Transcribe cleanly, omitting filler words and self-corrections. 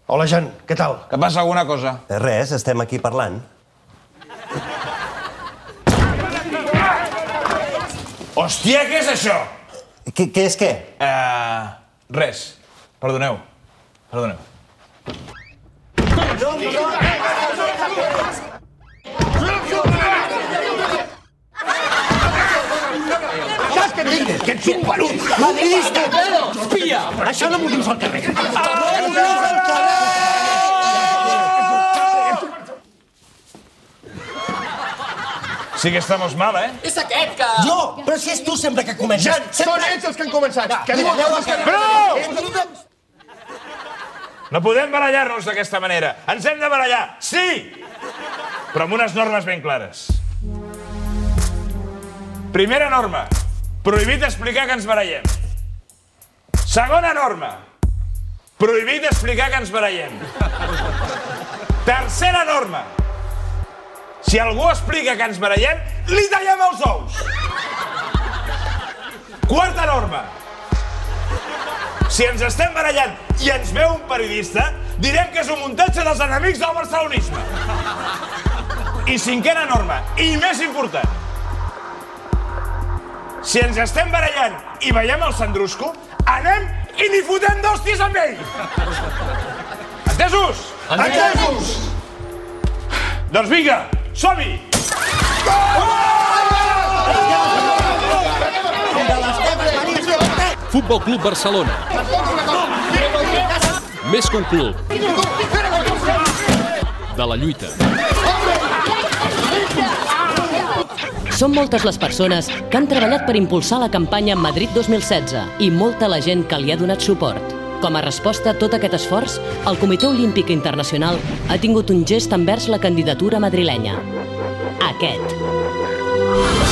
Hola, Jan, què tal? Que passa alguna cosa? Res, estem aquí parlant. Hòstia, què és això? Què és què? Res. Perdoneu. Perdoneu. Saps què tingues? Que ets un pelut! Madridista! Espia! Això no m'ho dius al carrer. Sí que estamos mal, eh? És aquest que... Jo! Però si és tu sempre que comences. Jan, són ells els que han començat. Prou! No podem barallar-nos d'aquesta manera. Ens hem de barallar, sí! Però amb unes normes ben clares. Primera norma. Prohibit explicar que ens barallem. Segona norma. Prohibit explicar que ens barallem. Tercera norma. Si algú explica que ens barallem, li tallem els ous. Quarta norma. Si ens estem barallant i ens veu un periodista, direm que és un muntatge dels enemics del barcelonisme. I cinquena norma, i més important. Si ens estem barallant i veiem el Sandrusco, anem i n'hi fotem d'hòsties amb ell. Entesos? Entesos! Doncs vinga, som-hi! Futbol Club Barcelona. Més que un club. De la lluita. Són moltes les persones que han treballat per impulsar la campanya Madrid 2016 i molta la gent que li ha donat suport. Com a resposta a tot aquest esforç, el Comitè Olímpic Internacional ha tingut un gest envers la candidatura madrilenya. Aquest.